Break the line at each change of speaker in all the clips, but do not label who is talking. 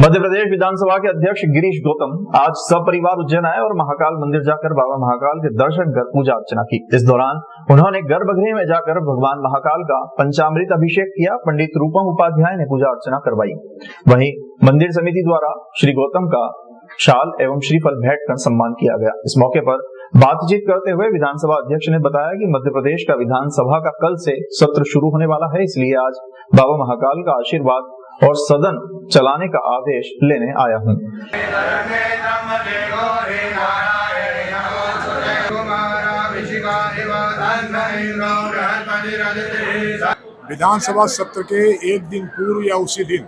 मध्य प्रदेश विधानसभा के अध्यक्ष गिरीश गौतम आज सपरिवार उज्जैन आए और महाकाल मंदिर जाकर बाबा महाकाल के दर्शन कर पूजा अर्चना की। इस दौरान उन्होंने गर्भगृह में जाकर भगवान महाकाल का पंचामृत अभिषेक किया। पंडित रूपम उपाध्याय ने पूजा अर्चना करवाई। वहीं मंदिर समिति द्वारा श्री गौतम का शाल एवं श्रीफल भेंट कर सम्मान किया गया। इस मौके पर बातचीत करते हुए विधानसभा अध्यक्ष ने बताया कि मध्य प्रदेश का विधानसभा का कल से सत्र शुरू होने वाला है, इसलिए आज बाबा महाकाल का आशीर्वाद और सदन चलाने का आदेश लेने आया हूँ।
विधानसभा सत्र के एक दिन पूर्व या उसी दिन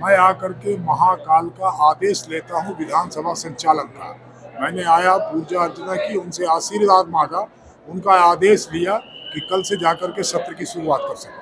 मैं आकर के महाकाल का आदेश लेता हूं विधानसभा संचालन का। मैंने आया, पूजा अर्चना की, उनसे आशीर्वाद मांगा, उनका आदेश लिया कि कल से जाकर के सत्र की शुरुआत कर सकें।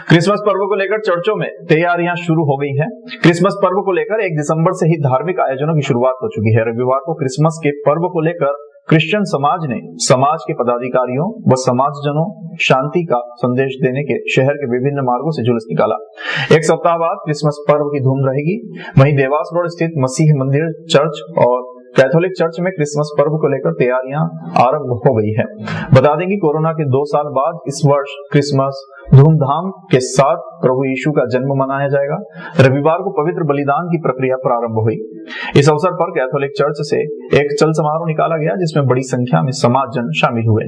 क्रिसमस पर्व को लेकर चर्चों में तैयारियां शुरू हो गई हैं। क्रिसमस पर्व को लेकर 1 दिसंबर से ही धार्मिक आयोजनों की शुरुआत हो चुकी है। रविवार को क्रिसमस के पर्व को लेकर क्रिश्चियन समाज ने समाज के पदाधिकारियों व समाजजनों शांति का संदेश देने के शहर के विभिन्न मार्गों से जुलूस निकाला। एक सप्ताह बाद क्रिसमस पर्व की धूम रहेगी। वहीं देवास रोड स्थित मसीह मंदिर चर्च और कैथोलिक चर्च में क्रिसमस पर्व को लेकर तैयारियां आरंभ हो गई है। बता दें कि कोरोना के 2 साल बाद इस वर्ष क्रिसमस धूमधाम के साथ प्रभु यीशु का जन्म मनाया जाएगा। रविवार को पवित्र बलिदान की प्रक्रिया प्रारंभ हुई। इस अवसर पर कैथोलिक चर्च से एक चल समारोह निकाला गया, जिसमें बड़ी संख्या में समाजजन शामिल हुए।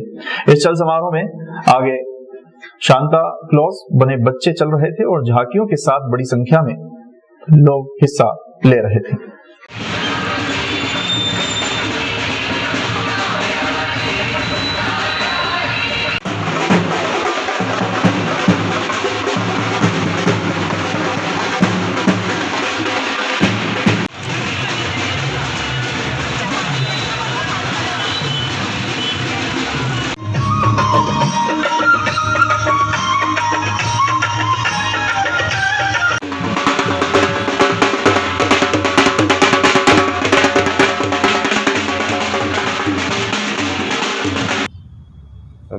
इस चल समारोह में आगे सांता क्लॉज बने बच्चे चल रहे थे और झांकियों के साथ बड़ी संख्या में लोग हिस्सा ले रहे थे।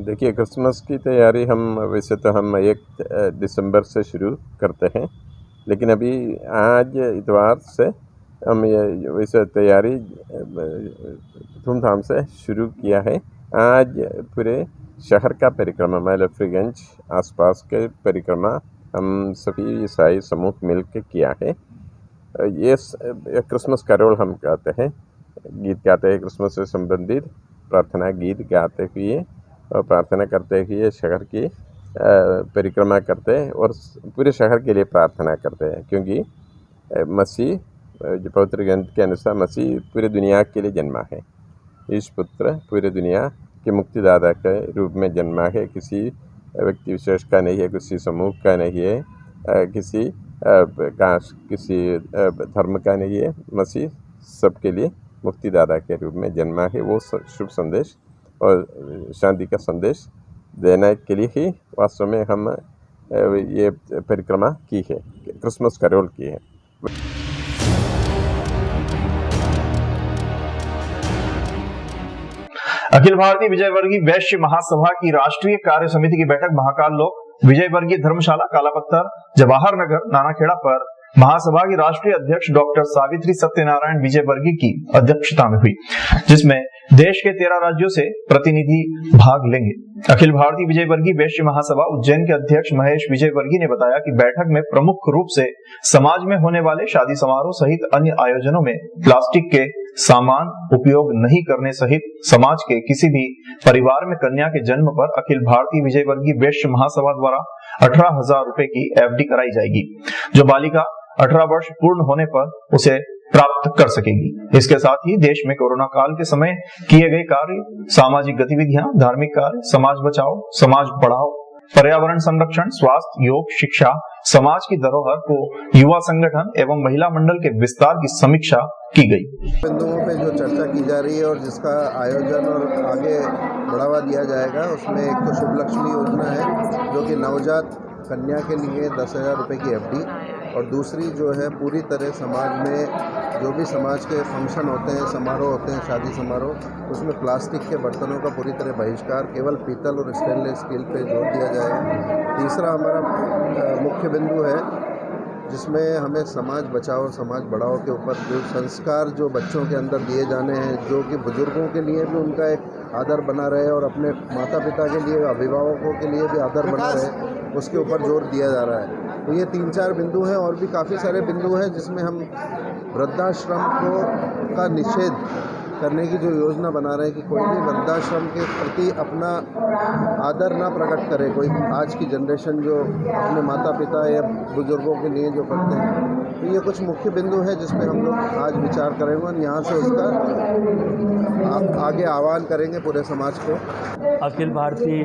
देखिए, क्रिसमस की तैयारी वैसे तो हम 1 दिसंबर से शुरू करते हैं, लेकिन अभी आज इतवार से हम ये वैसे तैयारी धूमधाम से शुरू किया है। आज पूरे शहर का परिक्रमा, मैलफ्रीगंज आसपास के परिक्रमा हम सभी ईसाई समूह मिल के किया है। ये क्रिसमस कैरोल हम गाते हैं, गीत गाते हैं, क्रिसमस से संबंधित प्रार्थना गीत गाते हुए और प्रार्थना करते हुए शहर की परिक्रमा करते हैं और पूरे शहर के लिए प्रार्थना करते हैं, क्योंकि मसीह जो पवित्र ग्रंथ के अनुसार मसीह पूरे दुनिया के लिए जन्मा है। ईश पुत्र पूरे दुनिया के मुक्तिदाता के रूप में जन्मा है। किसी व्यक्ति विशेष का नहीं है, किसी समूह का नहीं है, किसी धर्म का नहीं है। मसीह सबके लिए मुक्तिदाता के रूप में जन्मा है। वो शुभ संदेश और शांति का संदेश देने के लिए ही वास्तव में हम ये परिक्रमा की है, क्रिसमस कैरोल की है।
अखिल भारतीय विजय वर्गीय वैश्य महासभा की राष्ट्रीय कार्य समिति की बैठक महाकाल लोक विजय वर्गीय धर्मशाला कालापत्थर जवाहर नगर नानाखेड़ा पर महासभा की राष्ट्रीय अध्यक्ष डॉक्टर सावित्री सत्यनारायण विजय वर्गीय की अध्यक्षता में हुई, जिसमें देश के 13 राज्यों से प्रतिनिधि भाग लेंगे। अखिल भारतीय विजय वर्गीय वैश्य महासभा उज्जैन के अध्यक्ष महेश विजय वर्गीय ने बताया कि बैठक में प्रमुख रूप से समाज में होने वाले शादी समारोह सहित अन्य आयोजनों में प्लास्टिक के सामान उपयोग नहीं करने सहित समाज के किसी भी परिवार में कन्या के जन्म पर अखिल भारतीय विजय वर्गीय वैश्य महासभा द्वारा 18,000 रुपए की FD कराई जाएगी, जो बालिका 18 वर्ष पूर्ण होने पर उसे प्राप्त कर सकेगी। इसके साथ ही देश में कोरोना काल के समय किए गए कार्य, सामाजिक गतिविधियां, धार्मिक कार्य, समाज बचाओ समाज बढ़ाओ, पर्यावरण संरक्षण, स्वास्थ्य, योग, शिक्षा, समाज की धरोहर को युवा संगठन एवं महिला मंडल के विस्तार की समीक्षा की गई।
बिंदुओं पे जो चर्चा की जा रही है और जिसका आयोजन और आगे बढ़ावा दिया जाएगा, उसमें एक तो शुभ लक्ष्मी योजना है, जो कि नवजात कन्या के लिए 10,000 रुपए की FD और दूसरी जो है पूरी तरह समाज में जो भी समाज के फंक्शन होते हैं, समारोह होते हैं, शादी समारोह, उसमें प्लास्टिक के बर्तनों का पूरी तरह बहिष्कार, केवल पीतल और स्टेनलेस स्टील पे जोर दिया जाएगा। तीसरा हमारा मुख्य बिंदु है जिसमें हमें समाज बचाओ समाज बढ़ाओ के ऊपर जो संस्कार जो बच्चों के अंदर दिए जाने हैं, जो कि बुजुर्गों के लिए भी उनका एक आदर बना रहे और अपने माता पिता के लिए, अभिभावकों के लिए भी आदर बना रहे, उसके ऊपर जोर दिया जा रहा है। तो ये 3-4 बिंदु हैं और भी काफ़ी सारे बिंदु हैं जिसमें हम वृद्धाश्रम का निषेध करने की जो योजना बना रहे हैं कि कोई भी वृद्धाश्रम के प्रति अपना आदर ना प्रकट करे, कोई आज की जनरेशन जो अपने माता पिता या बुजुर्गों के लिए जो करते हैं। तो ये कुछ मुख्य बिंदु है जिस पर हम लोग आज विचार करेंगे और यहाँ से उसका आगे आह्वान करेंगे पूरे समाज को।
अखिल भारतीय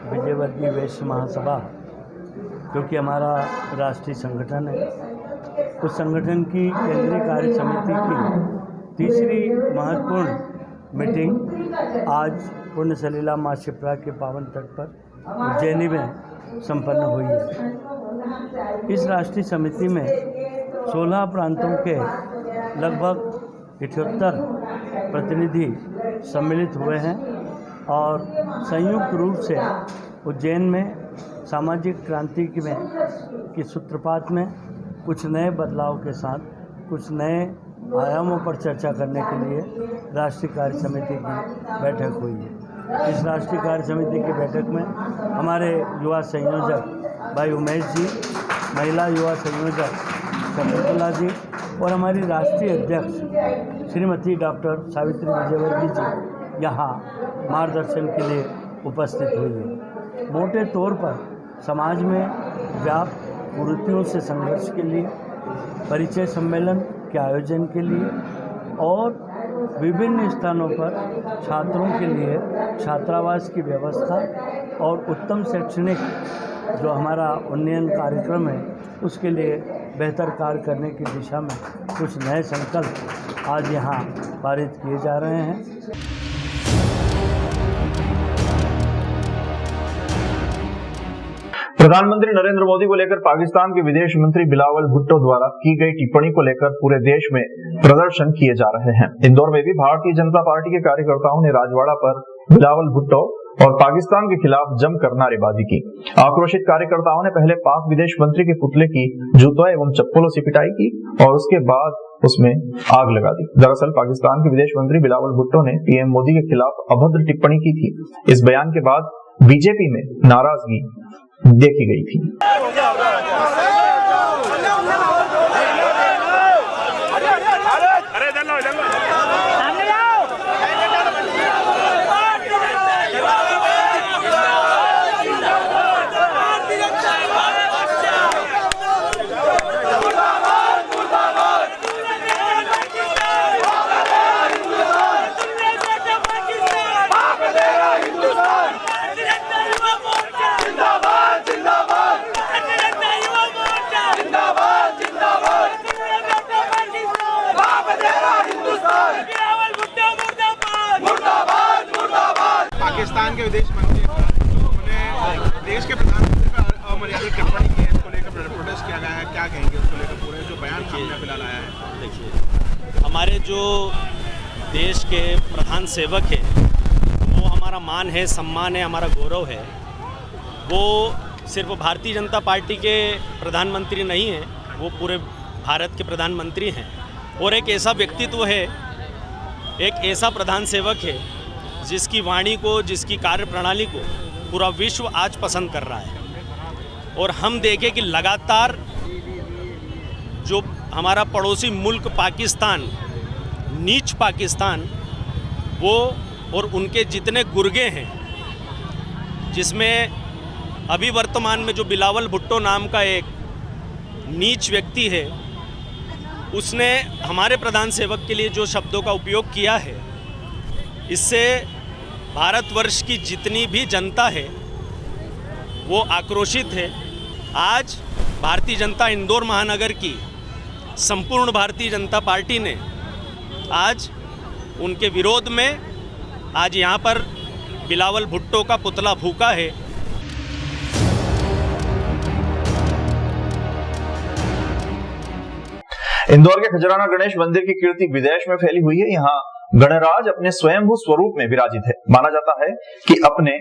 विजयवर्गीय वैश्य महासभा जो कि हमारा राष्ट्रीय संगठन है, उस संगठन की केंद्रीय कार्य समिति की तीसरी महत्वपूर्ण मीटिंग आज पुण्य सलीला माँ शिप्रा के पावन तट पर उज्जैनी में संपन्न हुई है। इस राष्ट्रीय समिति में 16 प्रांतों के लगभग 78 प्रतिनिधि सम्मिलित हुए हैं और संयुक्त रूप से उज्जैन में सामाजिक क्रांति की सूत्रपात में कुछ नए बदलाव के साथ कुछ नए आयामों पर चर्चा करने के लिए राष्ट्रीय कार्य समिति की बैठक हुई है। इस राष्ट्रीय कार्य समिति की बैठक में हमारे युवा संयोजक भाई उमेश जी, महिला युवा संयोजक शकुंतला जी और हमारी राष्ट्रीय अध्यक्ष श्रीमती डॉक्टर सावित्री विजयवर्गीय जी यहाँ मार्गदर्शन के लिए उपस्थित हुई है। मोटे तौर पर समाज में व्याप्त कुरीतियों से संघर्ष के लिए, परिचय सम्मेलन के आयोजन के लिए और विभिन्न स्थानों पर छात्रों के लिए छात्रावास की व्यवस्था और उत्तम शैक्षणिक जो हमारा उन्नयन कार्यक्रम है उसके लिए बेहतर कार्य करने की दिशा में कुछ नए संकल्प आज यहाँ पारित किए जा रहे हैं।
प्रधानमंत्री नरेंद्र मोदी को लेकर पाकिस्तान के विदेश मंत्री बिलावल भुट्टो द्वारा की गई टिप्पणी को लेकर पूरे देश में प्रदर्शन किए जा रहे हैं। इंदौर में भी भारतीय जनता पार्टी के कार्यकर्ताओं ने राजवाड़ा पर बिलावल भुट्टो और पाकिस्तान के खिलाफ जमकर नारेबाजी की। आक्रोशित कार्यकर्ताओं ने पहले पाक विदेश मंत्री के पुतले की जूतों एवं चप्पलों से पिटाई की और उसके बाद उसमें आग लगा दी। दरअसल पाकिस्तान के विदेश मंत्री बिलावल भुट्टो ने पीएम मोदी के खिलाफ अभद्र टिप्पणी की थी। इस बयान के बाद बीजेपी में नाराजगी देखी गई थी।
पाकिस्तान के विदेश मंत्री उन्होंने देश के प्रधानमंत्री पर अमर्यादित टिप्पणी की है, इसको लेकर प्रोटेस्ट किया गया है। क्या कहेंगे उसको लेकर, पूरे जो बयान सामने फिलहाल आया है?
देखिए, हमारे जो देश के प्रधान सेवक हैं वो हमारा मान है, सम्मान है, हमारा गौरव है। वो सिर्फ भारतीय जनता पार्टी के प्रधानमंत्री नहीं हैं, वो पूरे भारत के प्रधानमंत्री हैं और एक ऐसा व्यक्तित्व है, एक ऐसा प्रधान सेवक है जिसकी वाणी को, जिसकी कार्य प्रणाली को पूरा विश्व आज पसंद कर रहा है। और हम देखें कि लगातार जो हमारा पड़ोसी मुल्क पाकिस्तान, नीच पाकिस्तान, वो और उनके जितने गुर्गे हैं, जिसमें अभी वर्तमान में जो बिलावल भुट्टो नाम का एक नीच व्यक्ति है, उसने हमारे प्रधान सेवक के लिए जो शब्दों का उपयोग किया है, इससे भारतवर्ष की जितनी भी जनता है वो आक्रोशित है। आज भारतीय जनता इंदौर महानगर की संपूर्ण भारतीय जनता पार्टी ने आज उनके विरोध में आज यहाँ पर बिलावल भुट्टो का पुतला फूंका है।
इंदौर के खजराना गणेश मंदिर की कीर्ति विदेश में फैली हुई है। यहाँ गणराज अपने स्वयंभू स्वरूप में विराजित है। माना जाता है कि अपने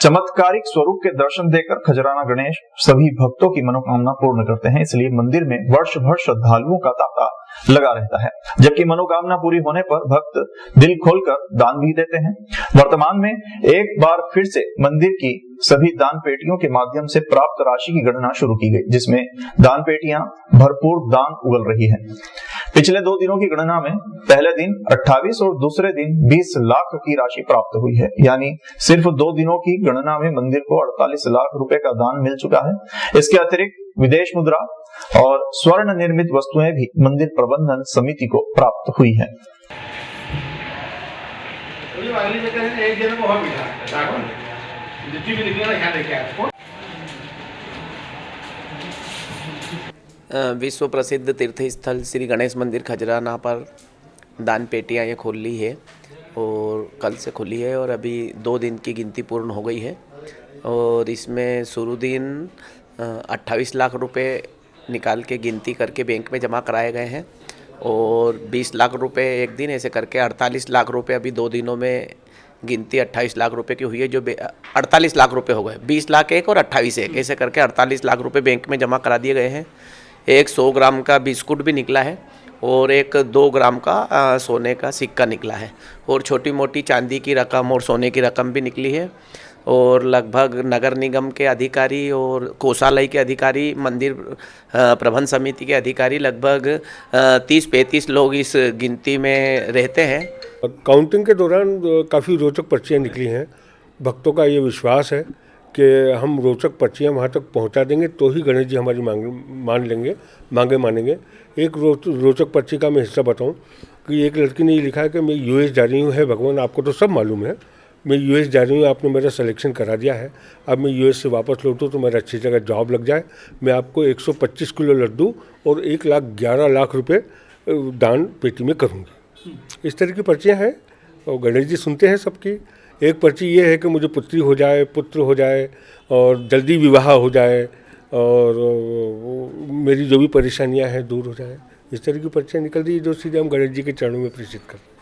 चमत्कारिक स्वरूप के दर्शन देकर खजराना गणेश सभी भक्तों की मनोकामना पूर्ण करते हैं। इसलिए मंदिर में वर्ष भर श्रद्धालुओं का तांता लगा रहता है, जबकि मनोकामना पूरी होने पर भक्त दिल खोलकर दान भी देते हैं। वर्तमान में एक बार फिर से मंदिर की सभी दान पेटियों के माध्यम से प्राप्त राशि की गणना शुरू की गई, जिसमें दान पेटियां भरपूर दान उगल रही है। पिछले 2 दिनों की गणना में पहले दिन 28 और दूसरे दिन 20 लाख की राशि प्राप्त हुई है। यानी सिर्फ 2 दिनों की गणना में मंदिर को 48 लाख रुपए का दान मिल चुका है। इसके अतिरिक्त विदेश मुद्रा और स्वर्ण निर्मित वस्तुएं भी मंदिर प्रबंधन समिति को प्राप्त हुई है।
विश्व प्रसिद्ध तीर्थ स्थल श्री गणेश मंदिर खजराना पर दान पेटियाँ ये खोल ली है और कल से खुली है और अभी 2 दिन की गिनती पूर्ण हो गई है। और इसमें शुरू दिन 28 लाख रुपए निकाल के गिनती करके बैंक में जमा कराए गए हैं और 20 लाख रुपए एक दिन, ऐसे करके 48 लाख रुपए अभी 2 दिनों में गिनती 28 लाख रुपए की हुई है, जो 48 लाख रुपए हो गए। 20 लाख एक और 28 एक, ऐसे करके 48 लाख रुपए बैंक में जमा करा दिए गए हैं। एक 100 ग्राम का बिस्कुट भी निकला है और एक 2 ग्राम का सोने का सिक्का निकला है और छोटी मोटी चांदी की रकम और सोने की रकम भी निकली है। और लगभग नगर निगम के अधिकारी और कोषालय के अधिकारी, मंदिर प्रबंध समिति के अधिकारी लगभग 30-35 लोग इस गिनती में रहते हैं।
काउंटिंग के दौरान काफ़ी रोचक पर्चियाँ निकली हैं। भक्तों का ये विश्वास है कि हम रोचक पर्चियाँ वहाँ तक पहुँचा देंगे तो ही गणेश जी हमारी मांगे मानेंगे। एक रोचक पर्ची का मैं हिस्सा बताऊँ कि एक लड़की ने ये लिखा है कि मैं यूएस जा रही हूँ, है भगवान आपको तो सब मालूम है, मैं यूएस जा रही हूँ, आपने मेरा सिलेक्शन करा दिया है, अब मैं यूएस से वापस लौटूँ तो मेरा अच्छी जगह जॉब लग जाए, मैं आपको 125 किलो लड्डू और 1,11,00,000 रुपये दान पेटी में करूँगी। इस तरह की पर्चियाँ हैं और गणेश जी सुनते हैं सबकी। एक पर्ची ये है कि मुझे पुत्री हो जाए, पुत्र हो जाए और जल्दी विवाह हो जाए और मेरी जो भी परेशानियाँ हैं दूर हो जाए। इस तरह की पर्चियाँ निकल रही है जो सीधे हम गणेश जी के चरणों में प्रेषित करते हैं।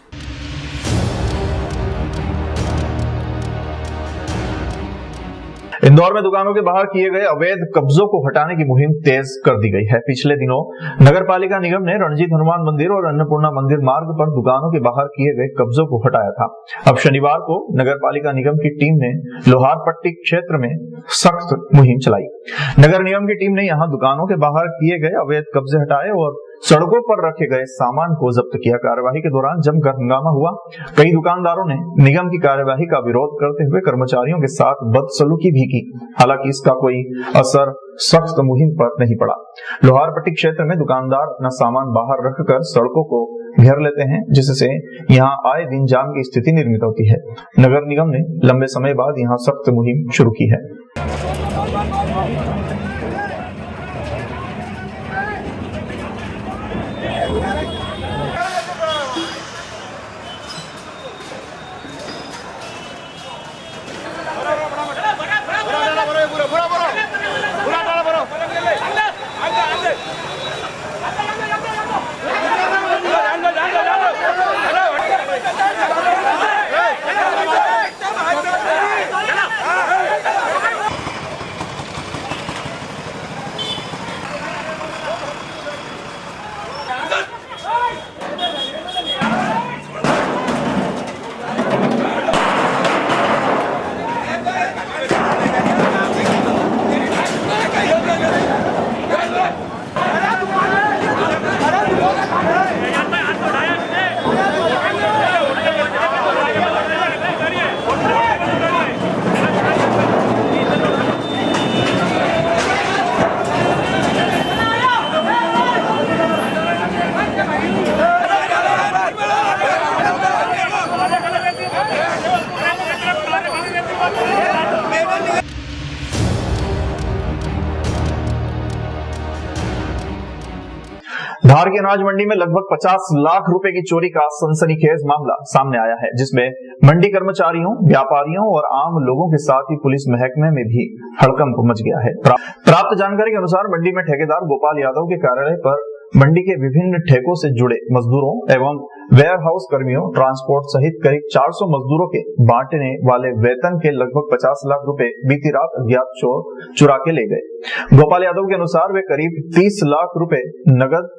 इंदौर में दुकानों के बाहर किए गए अवैध कब्जों को हटाने की मुहिम तेज कर दी गई है। पिछले दिनों नगर पालिका निगम ने रणजीत हनुमान मंदिर और अन्नपूर्णा मंदिर मार्ग पर दुकानों के बाहर किए गए कब्जों को हटाया था। अब शनिवार को नगर पालिका निगम की टीम ने लोहारपट्टी क्षेत्र में सख्त मुहिम चलाई। नगर निगम की टीम ने यहां दुकानों के बाहर किए गए अवैध कब्जे हटाए और सड़कों पर रखे गए सामान को जब्त किया। कार्यवाही के दौरान जमकर हंगामा हुआ। कई दुकानदारों ने निगम की कार्यवाही का विरोध करते हुए कर्मचारियों के साथ बदसलूकी भी की। हालांकि इसका कोई असर सख्त मुहिम पर नहीं पड़ा। लोहारपट्टी क्षेत्र में दुकानदार अपना सामान बाहर रखकर सड़कों को घेर लेते हैं, जिससे यहाँ आए दिन जाम की स्थिति निर्मित होती है। नगर निगम ने लंबे समय बाद यहाँ सख्त मुहिम शुरू की है। धार की अनाज मंडी में लगभग 50 लाख रुपए की चोरी का सनसनीखेज मामला सामने आया है, जिसमें मंडी कर्मचारियों, व्यापारियों और आम लोगों के साथ ही पुलिस महकमे में भी हड़कंप मच गया है। प्राप्त जानकारी के अनुसार मंडी में ठेकेदार गोपाल यादव के कार्यालय पर मंडी के विभिन्न ठेकों से जुड़े मजदूरों एवं वेयर हाउस कर्मियों, ट्रांसपोर्ट सहित करीब 400 मजदूरों के बांटने वाले वेतन के लगभग 50 लाख रुपए बीती रात अज्ञात चोर चुरा के ले गए। गोपाल यादव के अनुसार वे करीब 30 लाख रुपए नगद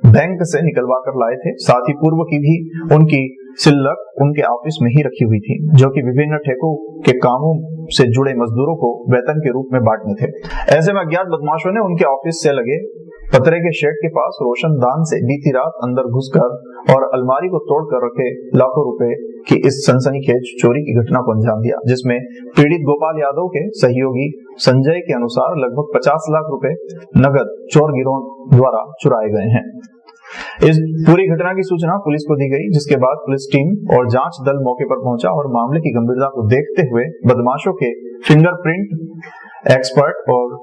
बैंक से निकलवा कर लाए थे। साथ ही पूर्व की भी उनकी सिल्लक उनके ऑफिस में ही रखी हुई थी, जो कि विभिन्न ठेकों के कामों से जुड़े मजदूरों को वेतन के रूप में बांटने थे। ऐसे में अज्ञात बदमाशों ने उनके ऑफिस से लगे पतरे के शेड के पास रोशनदान से बीती रात अंदर घुसकर और अलमारी को तोड़कर रखे लाखों रुपए की इस सनसनीखेज चोरी की घटना को अंजाम दिया, जिसमें पीड़ित गोपाल यादव के सहयोगी संजय के अनुसार लगभग 50 लाख रुपए नगद चोर गिरोह द्वारा चुराए गए हैं। इस पूरी घटना की सूचना पुलिस को दी गई, जिसके बाद पुलिस टीम और जांच दल मौके पर पहुंचा और मामले की गंभीरता को देखते हुए बदमाशों के फिंगरप्रिंट एक्सपर्ट और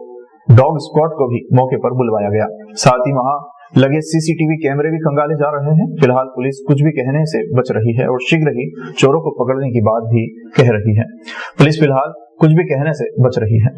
डॉग स्क्वाड को भी मौके पर बुलवाया गया। साथ ही वहां लगे सीसीटीवी कैमरे भी खंगाले जा रहे हैं। फिलहाल पुलिस कुछ भी कहने से बच रही है और शीघ्र ही चोरों को पकड़ने की बात भी कह रही है। पुलिस फिलहाल कुछ भी कहने से बच रही है।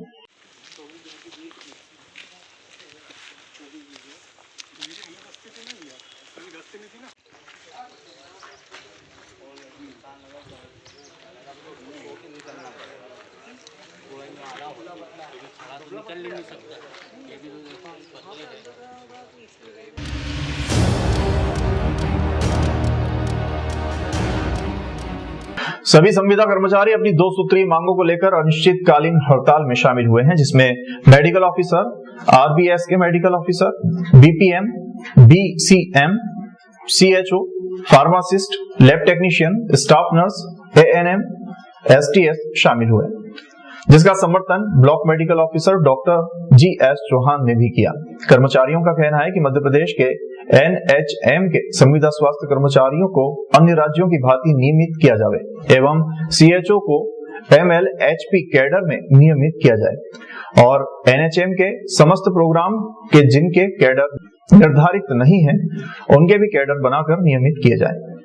सभी संविदा कर्मचारी अपनी 2 सूत्रीय मांगों को लेकर अनिश्चितकालीन हड़ताल में शामिल हुए हैं, जिसमें मेडिकल ऑफिसर, आरबीएस के medical officer, BPM, BCM, CHO, pharmacist, lab technician, staff nurse, ANM, STS शामिल हुए, जिसका समर्थन block medical officer doctor GS Chauhan ने भी किया। कर्मचारियों का कहना है कि मध्य प्रदेश के एनएचएम के संविदा स्वास्थ्य कर्मचारियों को अन्य राज्यों की भांति नियमित किया जाए एवं सीएचओ को एमएलएचपी कैडर में नियमित किया जाए और एनएचएम के समस्त प्रोग्राम के जिनके कैडर निर्धारित नहीं है उनके भी कैडर बनाकर नियमित किए जाए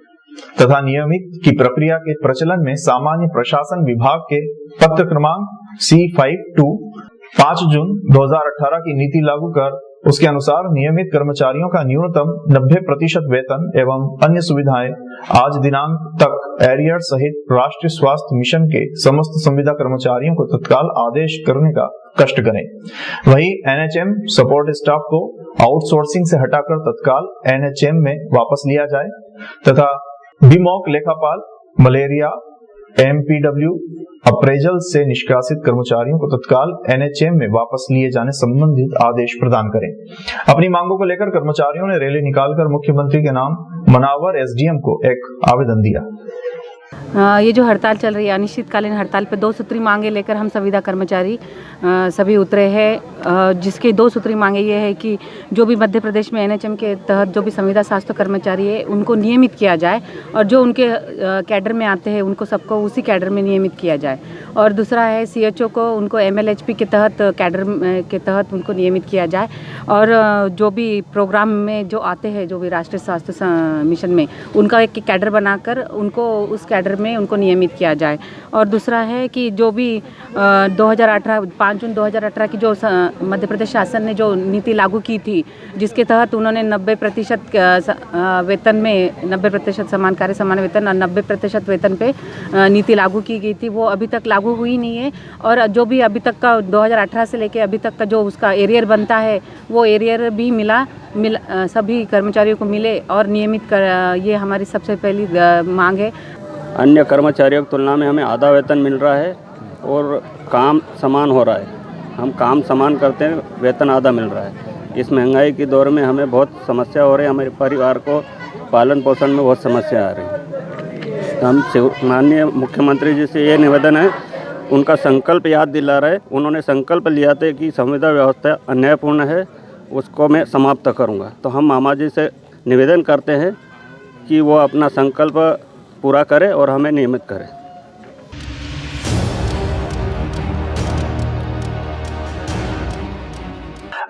तथा नियमित की प्रक्रिया के प्रचलन में सामान्य प्रशासन विभाग के पत्र क्रमांक C52 5 जून 2018 की नीति लागू कर उसके अनुसार नियमित कर्मचारियों का न्यूनतम 90% वेतन एवं अन्य सुविधाएं आज दिनांक तक एरियर सहित राष्ट्रीय स्वास्थ्य मिशन के समस्त संविदा कर्मचारियों को तत्काल आदेश करने का कष्ट करें। वहीं एनएचएम सपोर्ट स्टाफ को आउटसोर्सिंग से हटाकर तत्काल एनएचएम में वापस लिया जाए तथा बीमॉक, लेखापाल, मलेरिया, एमपीडब्ल्यू, अप्रेजल से निष्कासित कर्मचारियों को तत्काल एनएचएम में वापस लिए जाने संबंधित आदेश प्रदान करें। अपनी मांगों को लेकर कर्मचारियों ने रैली निकालकर मुख्यमंत्री के नाम मनावर एसडीएम को एक आवेदन दिया।
ये जो हड़ताल चल रही है, अनिश्चितकालीन हड़ताल पे 2 सूत्री मांगे लेकर हम संविदा कर्मचारी सभी उतरे हैं, जिसकी 2 सूत्री मांगे ये है कि जो भी मध्य प्रदेश में एनएचएम के तहत जो भी संविदा स्वास्थ्य कर्मचारी है उनको नियमित किया जाए और जो उनके कैडर में आते हैं उनको सबको उसी कैडर में नियमित किया जाए। और दूसरा है सीएचओ को उनको एमएलएचपी के तहत कैडर के तहत उनको नियमित किया जाए और जो भी प्रोग्राम में जो आते हैं जो भी राष्ट्रीय स्वास्थ्य मिशन में उनका एक कैडर बनाकर उनको उस कैडर में उनको नियमित किया जाए। और दूसरा है कि जो भी 5 जून 2018 की जो मध्य प्रदेश शासन ने जो नीति लागू की थी जिसके तहत उन्होंने 90% वेतन में 90% समान कार्य समान वेतन और 90% वेतन पे नीति लागू की गई थी, वो अभी तक लागू हुई नहीं है। और जो भी अभी तक का 2018 से लेके अभी तक का जो उसका एरियर बनता है वो एरियर भी मिला सभी कर्मचारियों को मिले और नियमित कर, ये हमारी सबसे पहली मांग है।
अन्य कर्मचारियों की तुलना में हमें आधा वेतन मिल रहा है और काम समान हो रहा है। हम काम समान करते हैं, वेतन आधा मिल रहा है। इस महंगाई के दौर में हमें बहुत समस्या हो रही है, हमारे परिवार को पालन पोषण में बहुत समस्या आ रही है। हम माननीय मुख्यमंत्री जी से ये निवेदन है, उनका संकल्प याद दिला रहे। उन्होंने संकल्प लिया था कि संविदा व्यवस्था अन्यायपूर्ण है, उसको मैं समाप्त करूँगा। तो हम मामा जी से निवेदन करते हैं कि वो अपना संकल्प पूरा करे और हमें नियमित करे।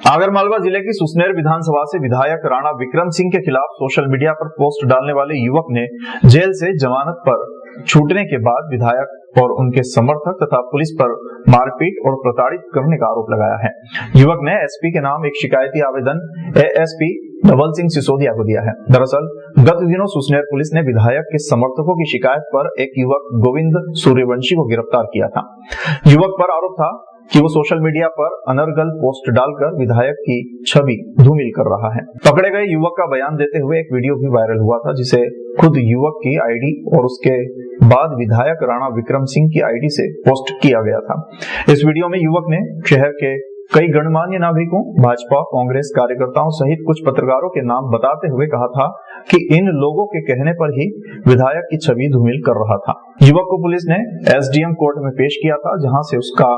आगरमालवा जिले की सुसनेर विधानसभा से विधायक राणा विक्रम सिंह के खिलाफ सोशल मीडिया पर पोस्ट डालने वाले युवक ने जेल से जमानत पर छूटने के बाद विधायक और उनके समर्थक तथा पुलिस पर मारपीट और प्रताड़ित करने का आरोप लगाया है। युवक ने एसपी के नाम एक शिकायती आवेदन एएसपी धवल सिंह सिसोदिया को दिया है। दरअसल गत दिनों सुसनेर पुलिस ने विधायक के समर्थकों की शिकायत पर एक युवक गोविंद सूर्यवंशी को गिरफ्तार किया था। युवक पर आरोप था कि वो सोशल मीडिया पर अनर्गल पोस्ट डालकर विधायक की छवि धूमिल कर रहा है। पकड़े गए युवक का बयान देते हुए एक वीडियो भी वायरल हुआ था, जिसे खुद युवक की आईडी और उसके बाद विधायक राणा विक्रम सिंह की आईडी से पोस्ट किया गया था। इस वीडियो में युवक ने शहर के कई गणमान्य नागरिकों, भाजपा कांग्रेस कार्यकर्ताओं सहित कुछ पत्रकारों के नाम बताते हुए कहा था कि इन लोगों के कहने पर ही विधायक की छवि धूमिल कर रहा था। युवक को पुलिस ने एसडीएम कोर्ट में पेश किया था, जहां से उसका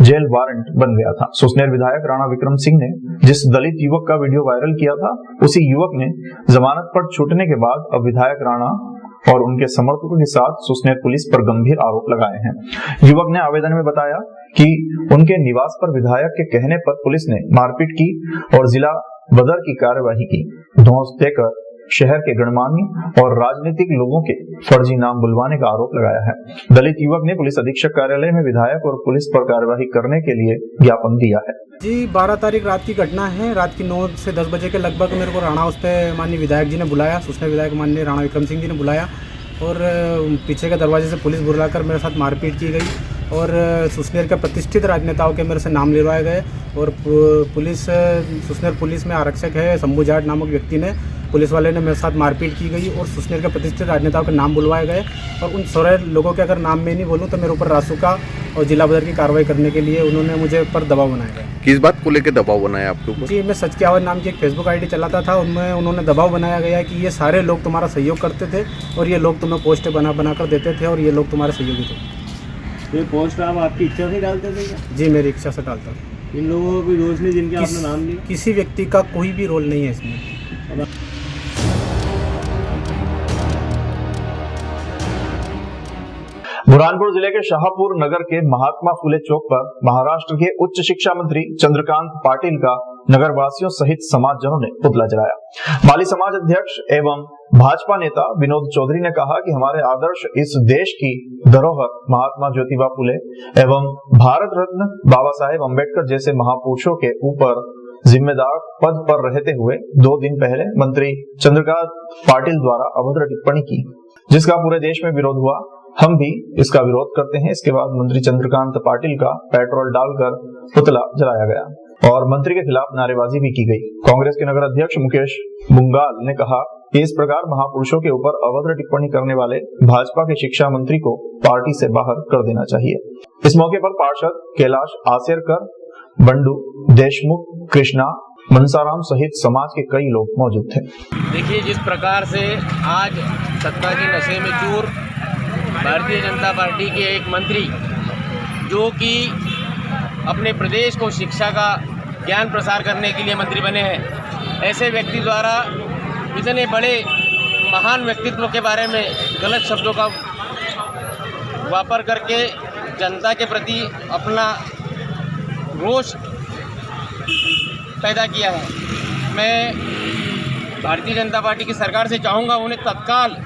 जेल वारंट बन गया था। सुसनेर विधायक राणा विक्रम सिंह ने जिस दलित युवक का वीडियो वायरल किया था, उसी युवक ने जमानत पर छूटने के बाद अब विधायक राणा और उनके समर्थकों के साथ सुसनेर पुलिस पर गंभीर आरोप लगाए हैं। युवक ने आवेदन में बताया कि उनके निवास पर विधायक के कहने पर पुलिस ने मारपीट की और जिला बदर की कार्यवाही की। धौंस देकर शहर के गणमान्य और राजनीतिक लोगों के फर्जी नाम बुलवाने का आरोप लगाया है। दलित युवक ने पुलिस अधीक्षक कार्यालय में विधायक और पुलिस पर कार्यवाही करने के लिए ज्ञापन दिया है।
जी 12 तारीख रात की घटना है। रात की 9 से 10 बजे के लगभग मेरे को राणा हाउस पे माननीय विधायक जी ने बुलाया, सुसनेर विधायक माननीय राणा विक्रम सिंह जी ने बुलाया और पीछे के दरवाजे से पुलिस बुलाकर मेरे साथ मारपीट की गई और सुसनेर के प्रतिष्ठित राजनेताओं के मेरे से नाम लिखवाए गए और पुलिस सुसनेर पुलिस में आरक्षक है शंभू जाट नामक व्यक्ति ने, पुलिस वाले ने मेरे साथ मारपीट की गई और सुसनेर के प्रतिष्ठित राजनेताओं के नाम बुलवाए गए और उन सारे लोगों के अगर नाम में नहीं बोलूँ तो मेरे ऊपर रासुका और जिला बदर की कार्रवाई करने के लिए उन्होंने मुझे पर दबाव बनाया गया।
किस बात को लेकर दबाव बनाया आपके ऊपर?
जी मैं सच की आवाज़ नाम की एक फेसबुक आईडी चलाता था, उनमें उन्होंने दबाव बनाया गया कि ये सारे लोग तुम्हारा सहयोग करते थे और ये लोग तुम्हें पोस्ट बना कर देते थे और ये लोग तुम्हारे सहयोगी थे।
ये पोस्ट आप आपकी इच्छा से डालते थे क्या?
जी मेरी इच्छा से डालता था।
इन लोगों को कोई दोष नहीं जिनके आपने नाम लिया?
किसी व्यक्ति का कोई भी रोल नहीं है इसमें।
बुरहानपुर जिले के शाहपुर नगर के महात्मा फुले चौक पर महाराष्ट्र के उच्च शिक्षा मंत्री चंद्रकांत पाटिल का नगर वासियों सहित समाजजनों ने पुतला जलाया। माली समाज अध्यक्ष एवं भाजपा नेता विनोद चौधरी ने कहा कि हमारे आदर्श इस देश की धरोहर महात्मा ज्योतिबा फुले एवं भारत रत्न बाबा साहेब अम्बेडकर जैसे महापुरुषों के ऊपर जिम्मेदार पद पर रहते हुए 2 दिन पहले मंत्री चंद्रकांत पाटिल द्वारा अभद्र टिप्पणी की, जिसका पूरे देश में विरोध हुआ। हम भी इसका विरोध करते हैं। इसके बाद मंत्री चंद्रकांत पाटिल का पेट्रोल डालकर पुतला जलाया गया और मंत्री के खिलाफ नारेबाजी भी की गई। कांग्रेस के नगर अध्यक्ष मुकेश बुंगाल ने कहा कि इस प्रकार महापुरुषों के ऊपर अभद्र टिप्पणी करने वाले भाजपा के शिक्षा मंत्री को पार्टी से बाहर कर देना चाहिए। इस मौके पर पार्षद कैलाश आसेरकर, बंडू देशमुख, कृष्णा, मनसाराम सहित समाज के कई लोग मौजूद थे।
देखिए, जिस प्रकार से आज सत्ता के नशे में चूर भारतीय जनता पार्टी के एक मंत्री जो कि अपने प्रदेश को शिक्षा का ज्ञान प्रसार करने के लिए मंत्री बने हैं, ऐसे व्यक्ति द्वारा इतने बड़े महान व्यक्तित्व के बारे में गलत शब्दों का वापर करके जनता के प्रति अपना रोष पैदा किया है। मैं भारतीय जनता पार्टी की सरकार से चाहूँगा उन्हें तत्काल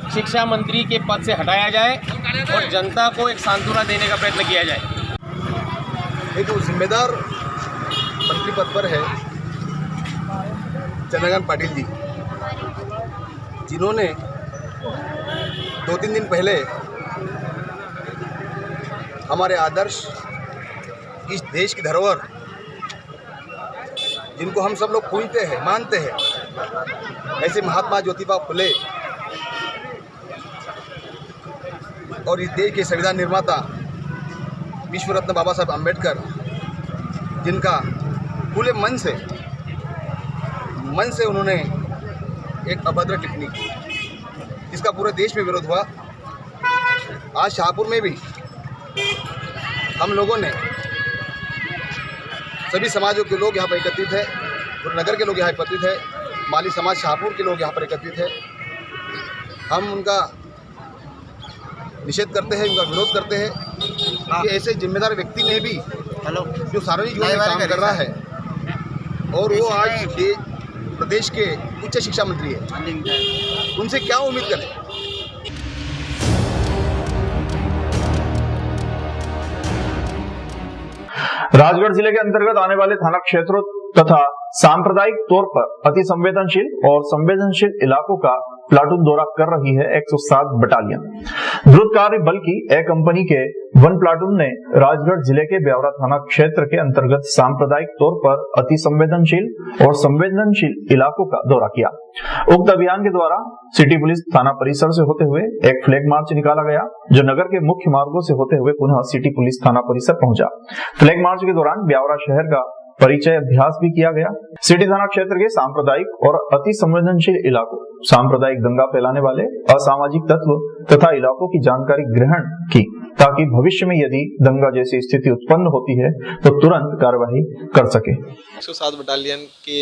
शिक्षा मंत्री के पद से हटाया जाए और जनता को एक सांत्वना देने का प्रयत्न किया जाए।
एक जिम्मेदार मंत्री पद पर है चंद्रकांत पाटिल जी, जिन्होंने 2-3 दिन पहले हमारे आदर्श इस देश की धरोहर, जिनको हम सब लोग पूजते हैं, मानते हैं, ऐसे महात्मा ज्योतिबा फुले और इस देश के संविधान निर्माता विश्व रत्न बाबा साहब अम्बेडकर, जिनका खुले मन से उन्होंने एक अभद्र टिप्पणी की, जिसका पूरे देश में विरोध हुआ। आज शाहपुर में भी हम लोगों ने, सभी समाजों के लोग यहाँ पर एकत्रित है, पूरे नगर के लोग यहाँ एकत्रित है, माली समाज शाहपुर के लोग यहाँ पर एकत्रित है। हम उनका निषेध करते हैं, उनका विरोध करते हैं कि ऐसे जिम्मेदार व्यक्ति ने भी जो सार्वजनिक जीवन में काम कर रहा है और वो आज प्रदेश के उच्च शिक्षा मंत्री है, उनसे क्या उम्मीद करें।
राजगढ़ जिले के अंतर्गत आने वाले थाना क्षेत्रों तथा सांप्रदायिक तौर पर अति संवेदनशील और संवेदनशील इलाकों का प्लाटून दौरा कर रही है 107 बटालियन। द्रुत कार्य बल की ए कंपनी के 1 प्लाटून ने राजगढ़ जिले के ब्यावरा थाना क्षेत्र के अंतर्गत सांप्रदायिक तौर पर अति संवेदनशील और संवेदनशील इलाकों का दौरा किया। उक्त अभियान के द्वारा सिटी पुलिस थाना परिसर से होते हुए एक फ्लैग मार्च निकाला गया, जो नगर के मुख्य मार्गों से होते हुए पुनः सिटी पुलिस थाना परिसर पहुंचा। फ्लैग मार्च के दौरान ब्यावरा शहर का परिचय अभ्यास भी किया गया। सिटी थाना क्षेत्र के सांप्रदायिक और अति संवेदनशील इलाकों, सांप्रदायिक दंगा फैलाने वाले असामाजिक तत्व तथा इलाकों की जानकारी ग्रहण की, ताकि भविष्य में यदि दंगा जैसी स्थिति उत्पन्न होती है तो तुरंत कार्रवाई कर सके।
107 बटालियन के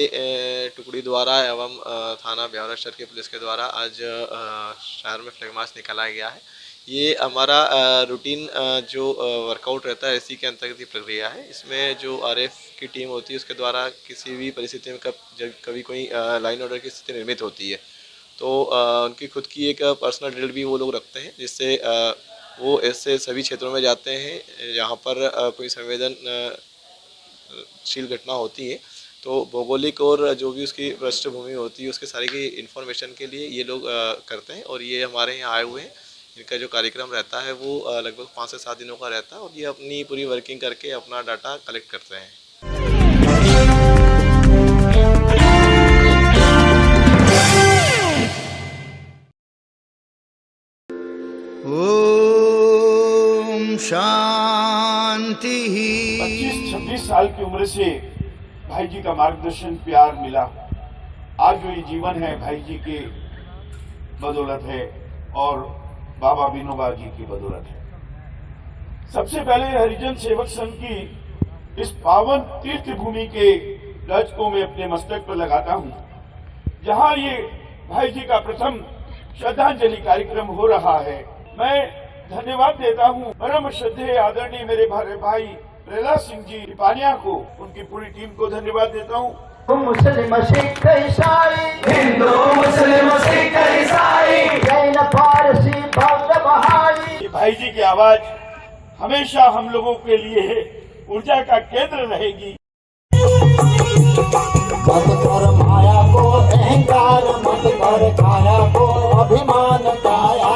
टुकड़ी द्वारा एवं थाना ब्यावरा शहर के पुलिस के द्वारा आज शहर में फ्लैग मार्च निकाला गया है। ये हमारा रूटीन जो वर्कआउट रहता है इसी के अंतर्गत ही प्रक्रिया है। इसमें जो आरएफ की टीम होती है उसके द्वारा किसी भी परिस्थिति में जब कभी कोई लाइन ऑर्डर की स्थिति निर्मित होती है तो उनकी खुद की एक पर्सनल ड्रिल भी वो लोग रखते हैं, जिससे वो ऐसे सभी क्षेत्रों में जाते हैं जहाँ पर कोई संवेदनशील घटना होती है। तो भौगोलिक और जो भी उसकी पृष्ठभूमि होती है उसके सारी की इन्फॉर्मेशन के लिए ये लोग करते हैं। और ये हमारे यहाँ आए हुए हैं। इनका जो कार्यक्रम रहता है वो लगभग 5 से 7 दिनों का रहता है और ये अपनी पूरी वर्किंग करके अपना डाटा कलेक्ट करते हैं।
ओम शांति।
25-26 साल की उम्र से भाई जी का मार्गदर्शन प्यार मिला। आज जो ये जीवन है भाई जी की बदौलत है और बाबा विनोबा जी की बदौलत है। सबसे पहले हरिजन सेवक संघ की इस पावन तीर्थ भूमि के ध्वज को मैं अपने मस्तक पर लगाता हूं, जहां ये भाई जी का प्रथम श्रद्धांजलि कार्यक्रम हो रहा है। मैं धन्यवाद देता हूं परम श्रद्धेय आदरणीय मेरे भाई प्रहलाद सिंह जी पानिया को, उनकी पूरी टीम को धन्यवाद देता हूं।
मुस्लिम सिख ईसाई, हिंदू मुस्लिम सिख ईसाई, जैन पारसी बौद्ध बहाई।
भाई जी की आवाज हमेशा हम लोगों के लिए ऊर्जा का केंद्र रहेगी।
मत कर माया को अहंकार, मत कर काया को अभिमान, काया